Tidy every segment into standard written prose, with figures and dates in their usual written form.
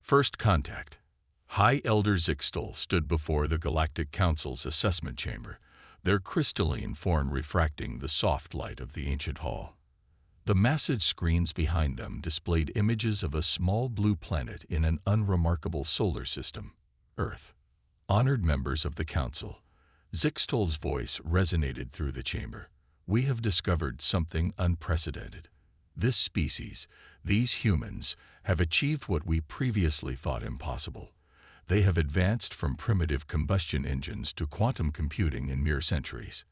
First contact. High Elder Zixtal stood before the Galactic Council's assessment chamber, their crystalline form refracting the soft light of the ancient hall. The massive screens behind them displayed images of a small blue planet in an unremarkable solar system, Earth. Honored members of the Council, Zixtal's voice resonated through the chamber. We have discovered something unprecedented. This species, these humans, have achieved what we previously thought impossible. They have advanced from primitive combustion engines to quantum computing in mere centuries.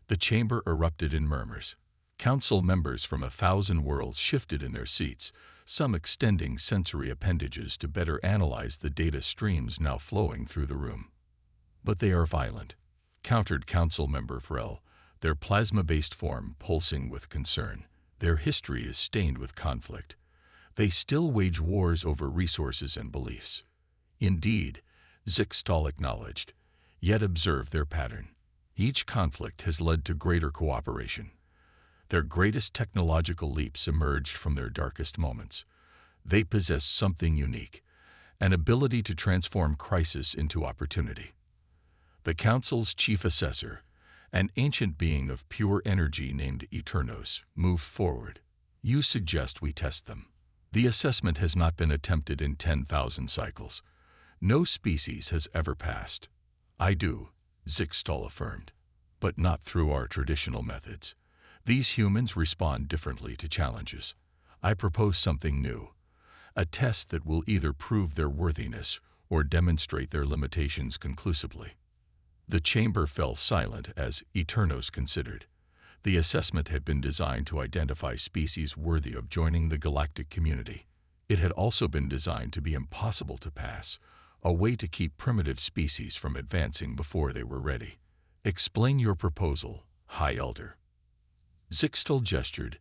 The chamber erupted in murmurs. Council members from 1,000 worlds shifted in their seats, some extending sensory appendages to better analyze the data streams now flowing through the room. But they are violent, countered Council member Vrel, their plasma-based form pulsing with concern. Their history is stained with conflict. They still wage wars over resources and beliefs. Indeed, Zixtal acknowledged, yet observed their pattern. Each conflict has led to greater cooperation. Their greatest technological leaps emerged from their darkest moments. They possess something unique, an ability to transform crisis into opportunity. The Council's chief assessor, an ancient being of pure energy named Eternos, moved forward. You suggest we test them. The assessment has not been attempted in 10,000 cycles. No species has ever passed. I do, Zixtal affirmed, but not through our traditional methods. These humans respond differently to challenges. I propose something new, a test that will either prove their worthiness or demonstrate their limitations conclusively. The chamber fell silent as Eternos considered. The assessment had been designed to identify species worthy of joining the galactic community. It had also been designed to be impossible to pass, a way to keep primitive species from advancing before they were ready. Explain your proposal, High Elder. Zixtal gestured,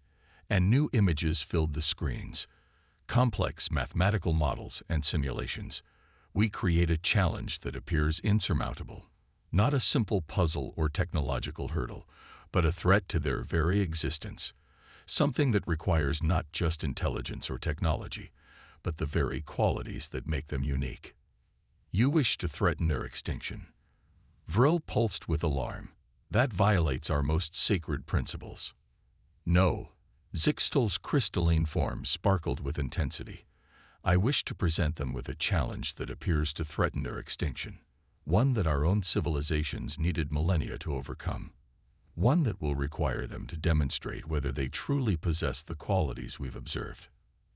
and new images filled the screens. Complex mathematical models and simulations. We create a challenge that appears insurmountable. Not a simple puzzle or technological hurdle, but a threat to their very existence. Something that requires not just intelligence or technology, but the very qualities that make them unique. You wish to threaten their extinction. Vril pulsed with alarm. That violates our most sacred principles. No, Zixtal's crystalline form sparkled with intensity. I wish to present them with a challenge that appears to threaten their extinction. One that our own civilizations needed millennia to overcome. One that will require them to demonstrate whether they truly possess the qualities we've observed.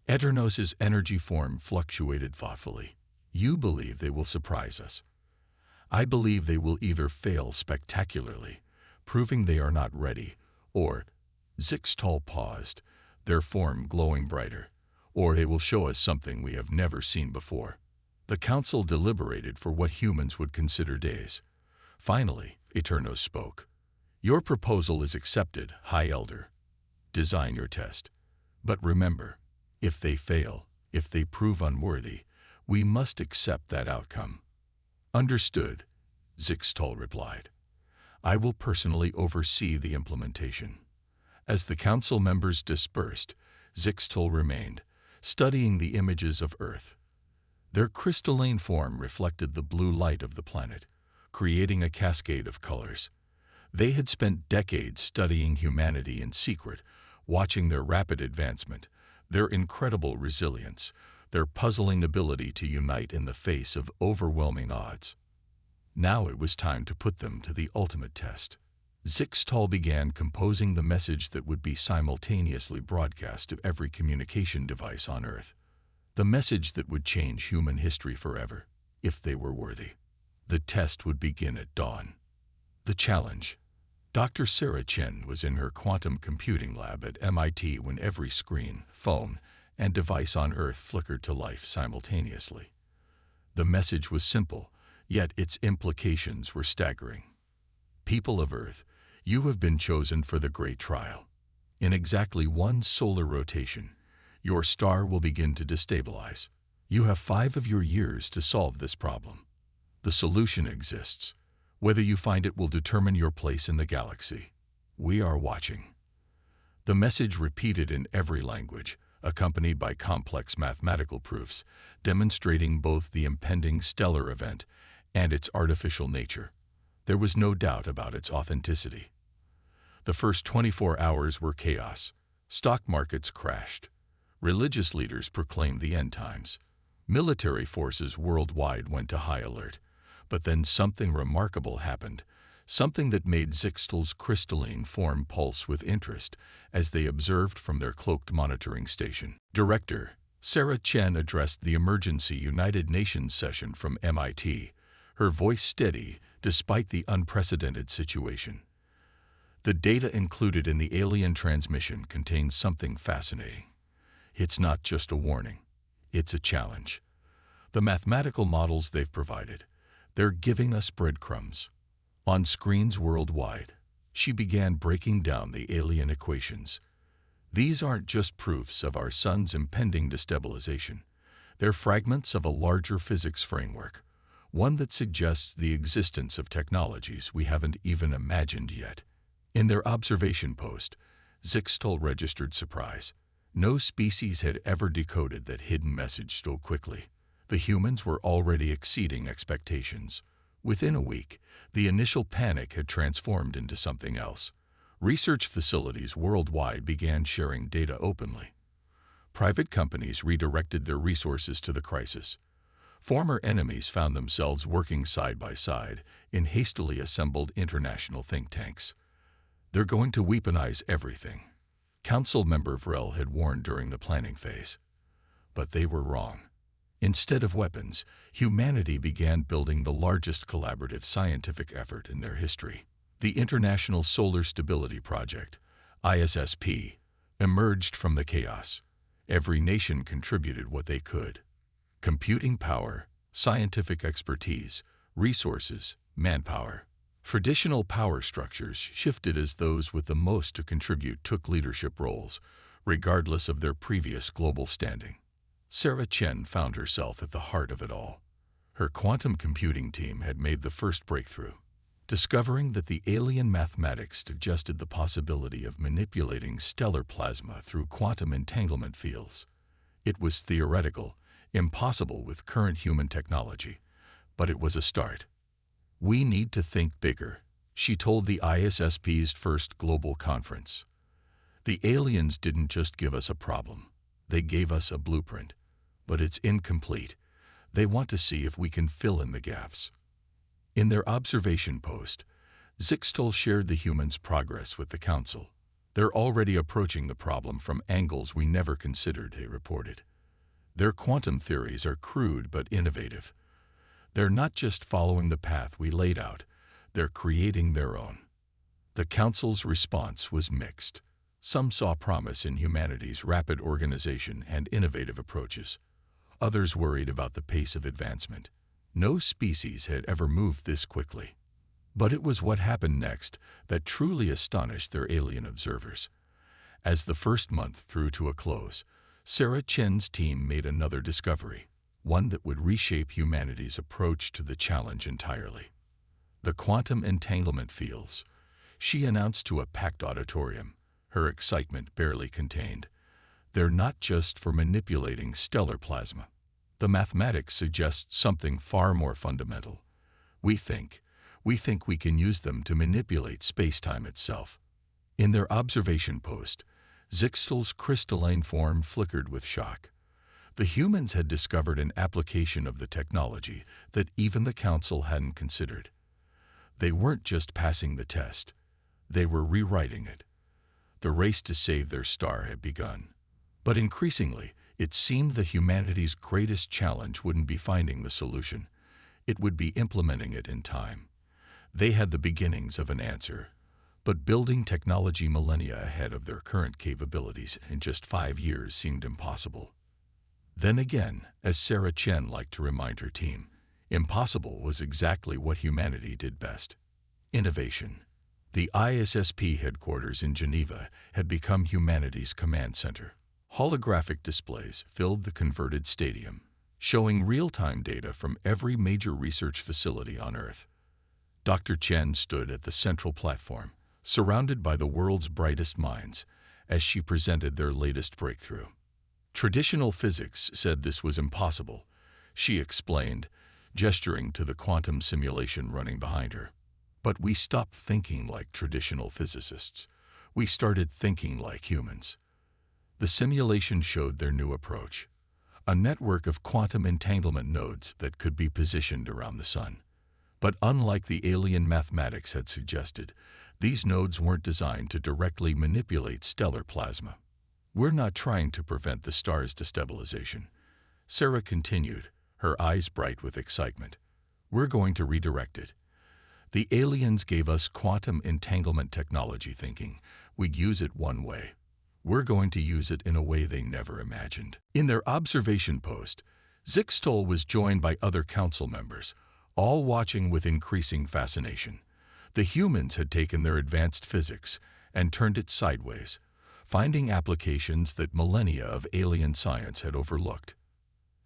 Eternos' energy form fluctuated thoughtfully. You believe they will surprise us. I believe they will either fail spectacularly, proving they are not ready, or, Zixtal paused, their form glowing brighter, or they will show us something we have never seen before. The Council deliberated for what humans would consider days. Finally, Eternos spoke. Your proposal is accepted, High Elder. Design your test. But remember, if they fail, if they prove unworthy, we must accept that outcome. Understood, Zixtal replied. I will personally oversee the implementation. As the Council members dispersed, Zixtal remained, studying the images of Earth. Their crystalline form reflected the blue light of the planet, creating a cascade of colors. They had spent decades studying humanity in secret, watching their rapid advancement, their incredible resilience, their puzzling ability to unite in the face of overwhelming odds. Now it was time to put them to the ultimate test. Zixtal began composing the message that would be simultaneously broadcast to every communication device on Earth. The message that would change human history forever, if they were worthy. The test would begin at dawn. The challenge. Dr. Sarah Chen was in her quantum computing lab at MIT when every screen, phone, and device on Earth flickered to life simultaneously. The message was simple, yet its implications were staggering. People of Earth, you have been chosen for the great trial. In exactly one solar rotation, your star will begin to destabilize. You have 5 of your years to solve this problem. The solution exists. Whether you find it will determine your place in the galaxy. We are watching. The message repeated in every language, accompanied by complex mathematical proofs demonstrating both the impending stellar event and its artificial nature. There was no doubt about its authenticity. The first 24 hours were chaos. Stock markets crashed. Religious leaders proclaimed the end times. Military forces worldwide went to high alert. But then something remarkable happened, something that made Zixtal's crystalline form pulse with interest as they observed from their cloaked monitoring station. Director Sarah Chen addressed the emergency United Nations session from MIT, her voice steady despite the unprecedented situation. The data included in the alien transmission contains something fascinating. It's not just a warning, it's a challenge. The mathematical models they've provided, they're giving us breadcrumbs. On screens worldwide, she began breaking down the alien equations. These aren't just proofs of our sun's impending destabilization. They're fragments of a larger physics framework, one that suggests the existence of technologies we haven't even imagined yet. In their observation post, Zixtal registered surprise. No species had ever decoded that hidden message so quickly. The humans were already exceeding expectations. Within a week, the initial panic had transformed into something else. Research facilities worldwide began sharing data openly. Private companies redirected their resources to the crisis. Former enemies found themselves working side by side in hastily assembled international think tanks. They're going to weaponize everything, Council member Vrel had warned during the planning phase. But they were wrong. Instead of weapons, humanity began building the largest collaborative scientific effort in their history. The International Solar Stability Project, ISSP, emerged from the chaos. Every nation contributed what they could. Computing power, scientific expertise, resources, manpower. Traditional power structures shifted as those with the most to contribute took leadership roles, regardless of their previous global standing. Sarah Chen found herself at the heart of it all. Her quantum computing team had made the first breakthrough, discovering that the alien mathematics suggested the possibility of manipulating stellar plasma through quantum entanglement fields. It was theoretical, impossible with current human technology, but it was a start. "We need to think bigger," she told the ISSP's first global conference. "The aliens didn't just give us a problem, they gave us a blueprint, but it's incomplete. They want to see if we can fill in the gaps." In their observation post, Zixtal shared the humans' progress with the Council. "They're already approaching the problem from angles we never considered," they reported. "Their quantum theories are crude but innovative. They're not just following the path we laid out, they're creating their own." The Council's response was mixed. Some saw promise in humanity's rapid organization and innovative approaches. Others worried about the pace of advancement. No species had ever moved this quickly. But it was what happened next that truly astonished their alien observers. As the first month drew to a close, Sarah Chen's team made another discovery, one that would reshape humanity's approach to the challenge entirely. The quantum entanglement fields, she announced to a packed auditorium, her excitement barely contained. "They're not just for manipulating stellar plasma. The mathematics suggests something far more fundamental. We think we can use them to manipulate space-time itself." In their observation post, Zixtal's crystalline form flickered with shock. The humans had discovered an application of the technology that even the Council hadn't considered. They weren't just passing the test, they were rewriting it. The race to save their star had begun. But increasingly, it seemed that humanity's greatest challenge wouldn't be finding the solution. It would be implementing it in time. They had the beginnings of an answer, but building technology millennia ahead of their current capabilities in just 5 years seemed impossible. Then again, as Sarah Chen liked to remind her team, impossible was exactly what humanity did best: innovation. The ISSP headquarters in Geneva had become humanity's command center. Holographic displays filled the converted stadium, showing real-time data from every major research facility on Earth. Dr. Chen stood at the central platform, surrounded by the world's brightest minds, as she presented their latest breakthrough. Traditional physics said this was impossible, she explained, gesturing to the quantum simulation running behind her. But we stopped thinking like traditional physicists. We started thinking like humans. The simulation showed their new approach, a network of quantum entanglement nodes that could be positioned around the sun. But unlike the alien mathematics had suggested, these nodes weren't designed to directly manipulate stellar plasma. We're not trying to prevent the star's destabilization, Sarah continued, her eyes bright with excitement. We're going to redirect it. The aliens gave us quantum entanglement technology thinking we'd use it one way. We're going to use it in a way they never imagined. In their observation post, Zixtol was joined by other council members, all watching with increasing fascination. The humans had taken their advanced physics and turned it sideways, finding applications that millennia of alien science had overlooked.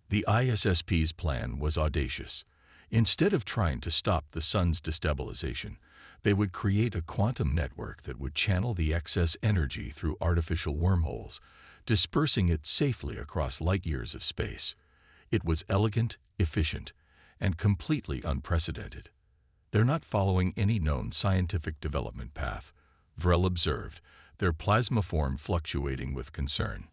The ISSP's plan was audacious. Instead of trying to stop the sun's destabilization, they would create a quantum network that would channel the excess energy through artificial wormholes, dispersing it safely across light years of space. It was elegant, efficient, and completely unprecedented. They're not following any known scientific development path, Vrel observed, their plasma form fluctuating with concern.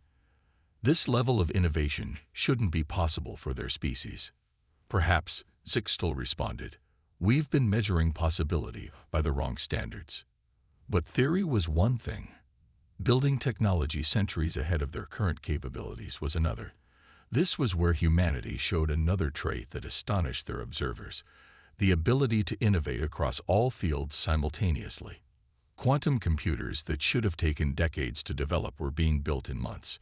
This level of innovation shouldn't be possible for their species. Perhaps, Zixtol responded, we've been measuring possibility by the wrong standards. But theory was one thing. Building technology centuries ahead of their current capabilities was another. This was where humanity showed another trait that astonished their observers, the ability to innovate across all fields simultaneously. Quantum computers that should have taken decades to develop were being built in months.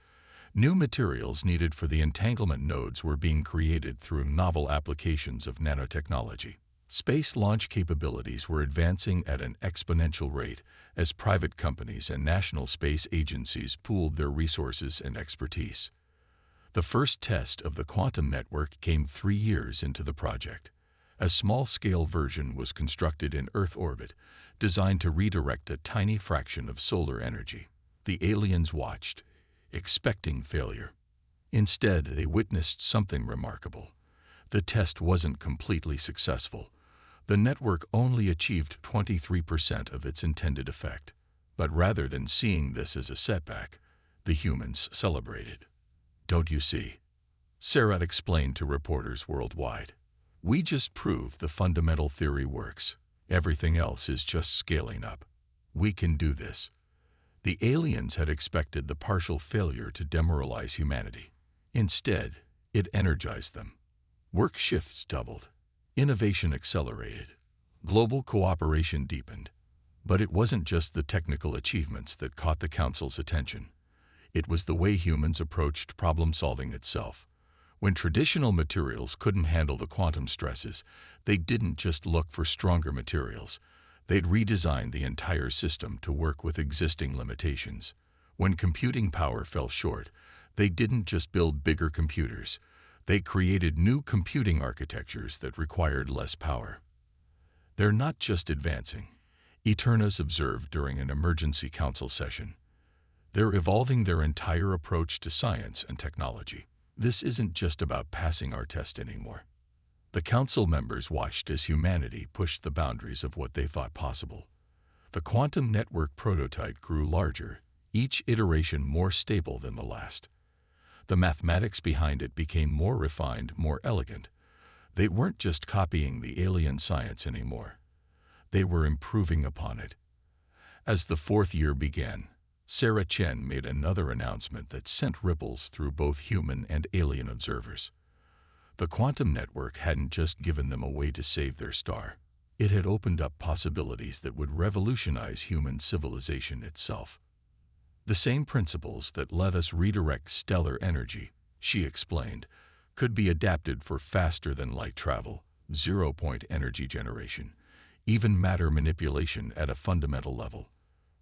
New materials needed for the entanglement nodes were being created through novel applications of nanotechnology. Space launch capabilities were advancing at an exponential rate as private companies and national space agencies pooled their resources and expertise. The first test of the quantum network came 3 years into the project. A small-scale version was constructed in Earth orbit, designed to redirect a tiny fraction of solar energy. The aliens watched, expecting failure. Instead, they witnessed something remarkable. The test wasn't completely successful. The network only achieved 23% of its intended effect. But rather than seeing this as a setback, the humans celebrated. Don't you see? Sarah explained to reporters worldwide. We just proved the fundamental theory works. Everything else is just scaling up. We can do this. The aliens had expected the partial failure to demoralize humanity. Instead, it energized them. Work shifts doubled. Innovation accelerated. Global cooperation deepened. But it wasn't just the technical achievements that caught the Council's attention. It was the way humans approached problem-solving itself. When traditional materials couldn't handle the quantum stresses, they didn't just look for stronger materials. They'd redesign the entire system to work with existing limitations. When computing power fell short, they didn't just build bigger computers. They created new computing architectures that required less power. They're not just advancing, Eternas observed during an emergency council session. They're evolving their entire approach to science and technology. This isn't just about passing our test anymore. The council members watched as humanity pushed the boundaries of what they thought possible. The quantum network prototype grew larger, each iteration more stable than the last. The mathematics behind it became more refined, more elegant. They weren't just copying the alien science anymore. They were improving upon it. As the 4th year began, Sarah Chen made another announcement that sent ripples through both human and alien observers. The quantum network hadn't just given them a way to save their star. It had opened up possibilities that would revolutionize human civilization itself. The same principles that let us redirect stellar energy, she explained, could be adapted for faster-than-light travel, zero-point energy generation, even matter manipulation at a fundamental level.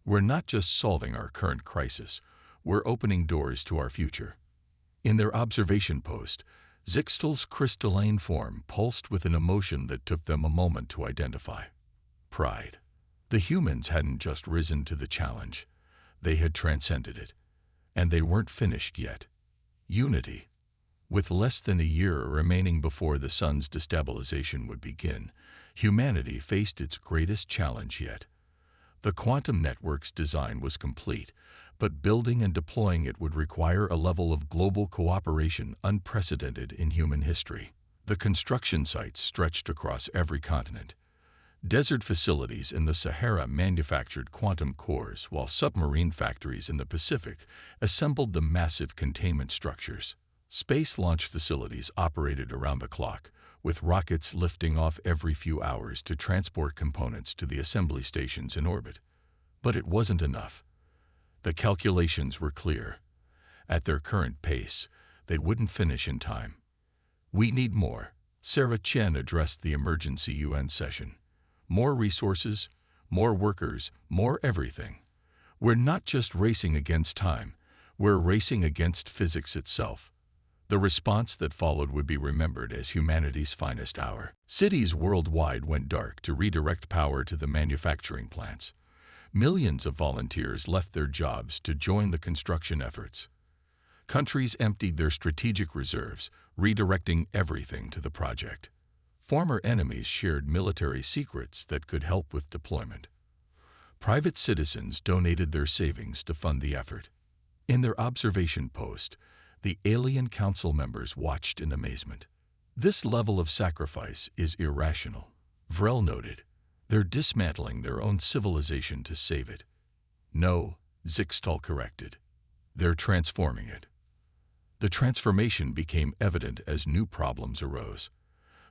We're not just solving our current crisis, we're opening doors to our future. In their observation post, Zixtol's crystalline form pulsed with an emotion that took them a moment to identify. Pride. The humans hadn't just risen to the challenge, they had transcended it. And they weren't finished yet. Unity. With less than a year remaining before the sun's destabilization would begin, humanity faced its greatest challenge yet. The quantum network's design was complete, but building and deploying it would require a level of global cooperation unprecedented in human history. The construction sites stretched across every continent. Desert facilities in the Sahara manufactured quantum cores, while submarine factories in the Pacific assembled the massive containment structures. Space launch facilities operated around the clock, with rockets lifting off every few hours to transport components to the assembly stations in orbit. But it wasn't enough. The calculations were clear. At their current pace, they wouldn't finish in time. "We need more," Sarah Chen addressed the emergency UN session. "More resources, more workers, more everything. We're not just racing against time, we're racing against physics itself." The response that followed would be remembered as humanity's finest hour. Cities worldwide went dark to redirect power to the manufacturing plants. Millions of volunteers left their jobs to join the construction efforts. Countries emptied their strategic reserves, redirecting everything to the project. Former enemies shared military secrets that could help with deployment. Private citizens donated their savings to fund the effort. In their observation post, the Alien Council members watched in amazement. "This level of sacrifice is irrational," Vrel noted. "They're dismantling their own civilization to save it." "No," Zixtal corrected. "They're transforming it." The transformation became evident as new problems arose.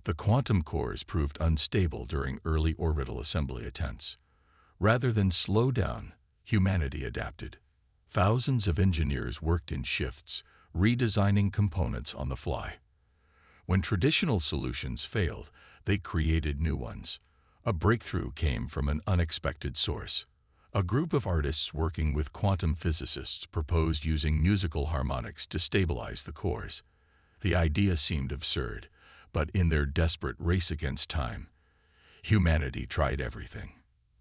The quantum cores proved unstable during early orbital assembly attempts. Rather than slow down, humanity adapted. Thousands of engineers worked in shifts, redesigning components on the fly. When traditional solutions failed, they created new ones. A breakthrough came from an unexpected source. A group of artists working with quantum physicists proposed using musical harmonics to stabilize the cores. The idea seemed absurd, but in their desperate race against time, humanity tried everything.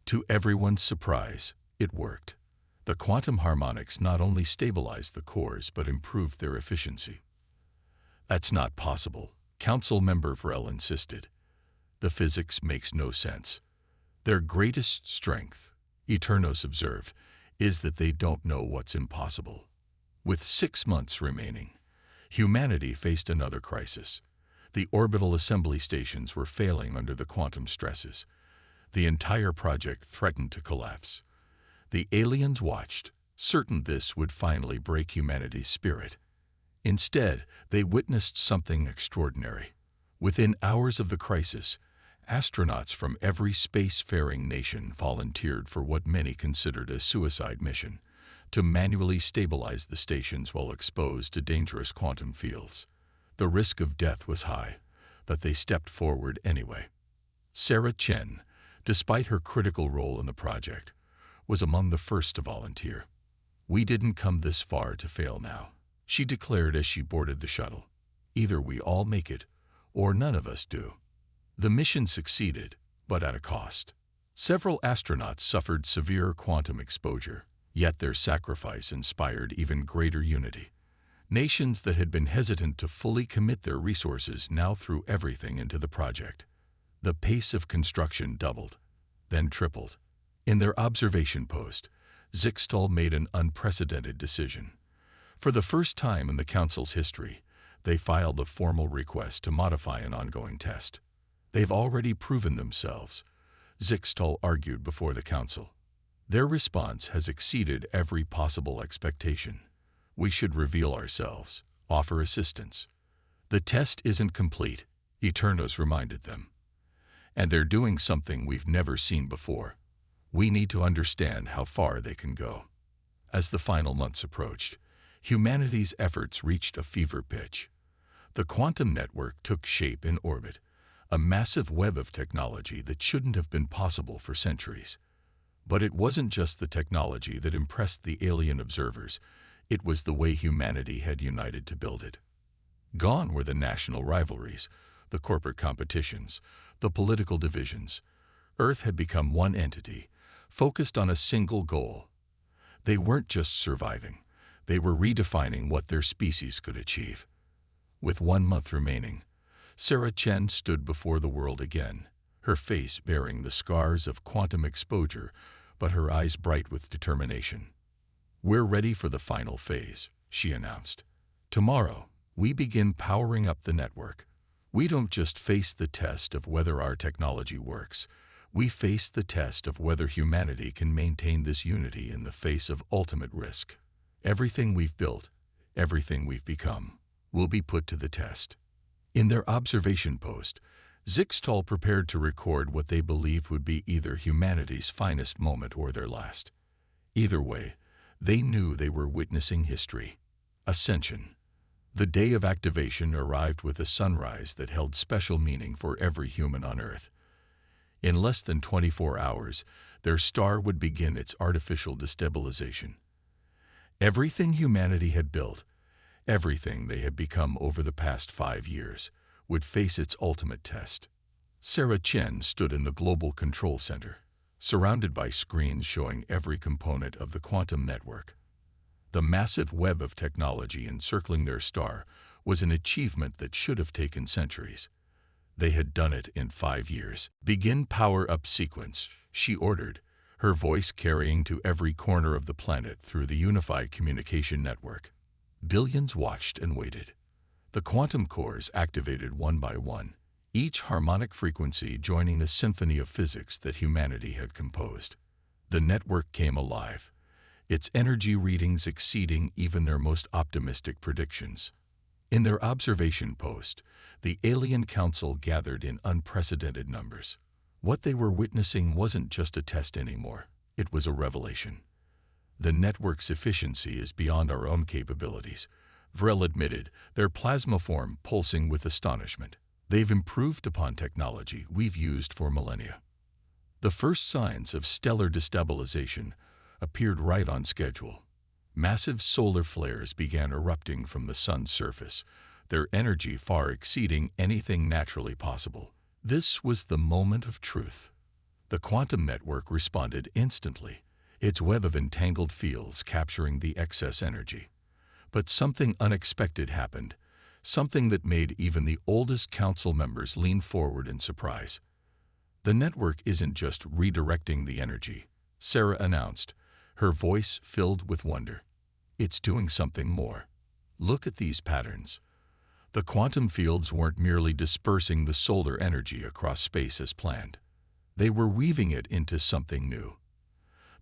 To everyone's surprise, it worked. The quantum harmonics not only stabilized the cores but improved their efficiency. "That's not possible," Council member Vrel insisted. "The physics makes no sense." "Their greatest strength," Eternos observed, "is that they don't know what's impossible." With 6 months remaining, humanity faced another crisis. The orbital assembly stations were failing under the quantum stresses. The entire project threatened to collapse. The aliens watched, certain this would finally break humanity's spirit. Instead, they witnessed something extraordinary. Within hours of the crisis, astronauts from every spacefaring nation volunteered for what many considered a suicide mission, to manually stabilize the stations while exposed to dangerous quantum fields. The risk of death was high, but they stepped forward anyway. Sarah Chen, despite her critical role in the project, was among the first to volunteer. "We didn't come this far to fail now," she declared as she boarded the shuttle. "Either we all make it, or none of us do." The mission succeeded, but at a cost. Several astronauts suffered severe quantum exposure, yet their sacrifice inspired even greater unity. Nations that had been hesitant to fully commit their resources now threw everything into the project. The pace of construction doubled, then tripled. In their observation post, Zixtal made an unprecedented decision. For the first time in the Council's history, they filed a formal request to modify an ongoing test. "They've already proven themselves," Zixtal argued before the Council. "Their response has exceeded every possible expectation. We should reveal ourselves, offer assistance." "The test isn't complete," Eternos reminded them. "And they're doing something we've never seen before. We need to understand how far they can go." As the final months approached, humanity's efforts reached a fever pitch. The quantum network took shape in orbit, a massive web of technology that shouldn't have been possible for centuries. But it wasn't just the technology that impressed the alien observers, it was the way humanity had united to build it. Gone were the national rivalries, the corporate competitions, the political divisions. Earth had become one entity, focused on a single goal. They weren't just surviving, They were redefining what their species could achieve. With 1 month remaining, Sarah Chen stood before the world again, her face bearing the scars of quantum exposure, but her eyes bright with determination. "We're ready for the final phase," she announced. "Tomorrow, we begin powering up the network. We don't just face the test of whether our technology works. We face the test of whether humanity can maintain this unity in the face of ultimate risk. Everything we've built, everything we've become, will be put to the test." In their observation post, Zixtal prepared to record what they believed would be either humanity's finest moment or their last. Either way, they knew they were witnessing history. Ascension. The day of activation arrived with a sunrise that held special meaning for every human on Earth. In less than 24 hours, their star would begin its artificial destabilization. Everything humanity had built, everything they had become over the past 5 years, would face its ultimate test. Sarah Chen stood in the Global Control Center, surrounded by screens showing every component of the quantum network. The massive web of technology encircling their star was an achievement that should have taken centuries. They had done it in 5 years. "Begin power-up sequence," she ordered, her voice carrying to every corner of the planet through the unified communication network. Billions watched and waited. The quantum cores activated one by one, each harmonic frequency joining the symphony of physics that humanity had composed. The network came alive, its energy readings exceeding even their most optimistic predictions. In their observation post, the Alien Council gathered in unprecedented numbers. What they were witnessing wasn't just a test anymore, it was a revelation. "The network's efficiency is beyond our own capabilities," Vrel admitted, their plasma form pulsing with astonishment. "They've improved upon technology we've used for millennia." The first signs of stellar destabilization appeared right on schedule. Massive solar flares began erupting from the sun's surface, their energy far exceeding anything naturally possible. This was the moment of truth. The quantum network responded instantly, its web of entangled fields capturing the excess energy. But something unexpected happened, something that made even the oldest council members lean forward in surprise. "The network isn't just redirecting the energy," Sarah announced, her voice filled with wonder. "It's doing something more. Look at these patterns." The quantum fields weren't merely dispersing the solar energy across space as planned. They were weaving it into something new.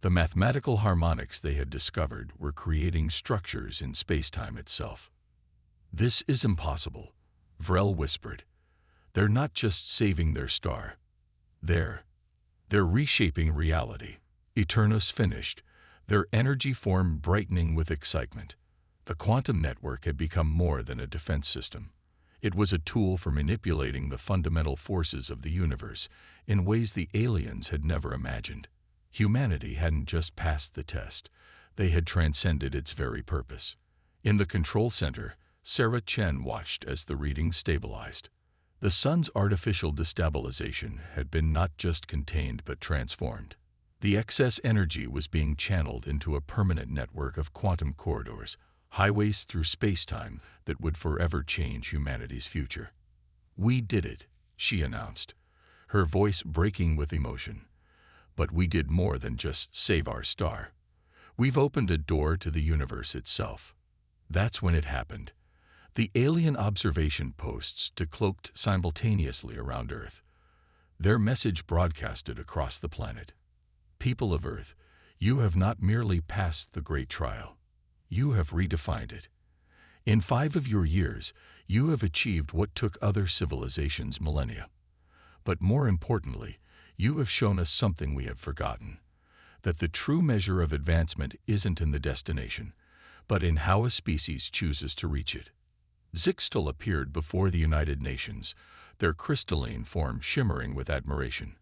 The mathematical harmonics they had discovered were creating structures in space-time itself. "This is impossible," Vrel whispered. "They're not just saving their star. They're reshaping reality." Eternos finished, their energy form brightening with excitement. The quantum network had become more than a defense system. It was a tool for manipulating the fundamental forces of the universe in ways the aliens had never imagined. Humanity hadn't just passed the test, they had transcended its very purpose. In the control center, Sarah Chen watched as the readings stabilized. The sun's artificial destabilization had been not just contained but transformed. The excess energy was being channeled into a permanent network of quantum corridors, highways through space-time that would forever change humanity's future. "We did it," she announced, her voice breaking with emotion. "But we did more than just save our star. We've opened a door to the universe itself." That's when it happened. The alien observation posts decloaked simultaneously around Earth. Their message broadcasted across the planet. "People of Earth, you have not merely passed the great trial. You have redefined it. In 5 of your years, you have achieved what took other civilizations millennia. But more importantly, you have shown us something we had forgotten, that the true measure of advancement isn't in the destination, but in how a species chooses to reach it." Zixtal appeared before the United Nations, their crystalline form shimmering with admiration.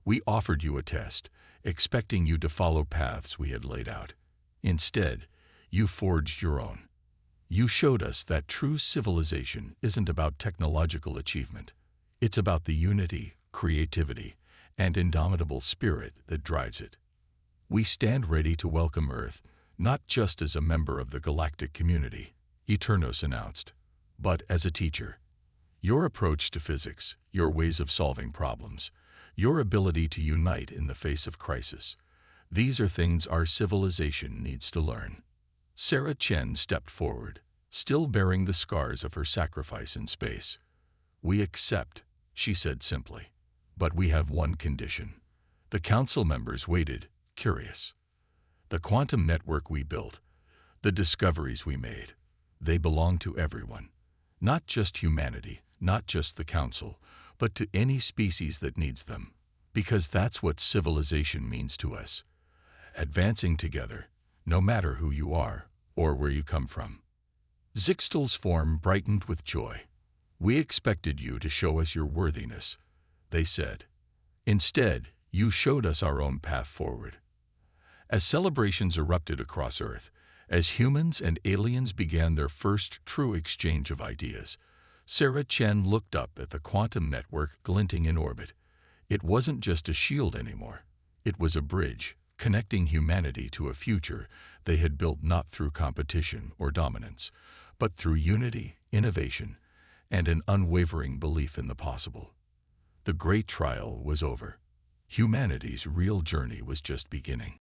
"We offered you a test, expecting you to follow paths we had laid out. Instead, you forged your own. You showed us that true civilization isn't about technological achievement. It's about the unity, creativity, and indomitable spirit that drives it. We stand ready to welcome Earth not just as a member of the galactic community, Eternos announced, but as a teacher. Your approach to physics, your ways of solving problems, your ability to unite in the face of crisis, these are things our civilization needs to learn. Sarah Chen stepped forward, still bearing the scars of her sacrifice in space. We accept, she said simply, but we have one condition. The council members waited, curious. The quantum network we built, the discoveries we made, they belong to everyone. Not just humanity, not just the council, but to any species that needs them. Because that's what civilization means to us. Advancing together, no matter who you are or where you come from. Zixtal's form brightened with joy. We expected you to show us your worthiness, they said. Instead, you showed us our own path forward. As celebrations erupted across Earth, as humans and aliens began their first true exchange of ideas, Sarah Chen looked up at the quantum network glinting in orbit. It wasn't just a shield anymore. It was a bridge, connecting humanity to a future they had built not through competition or dominance, but through unity, innovation, and an unwavering belief in the possible. The great trial was over. Humanity's real journey was just beginning.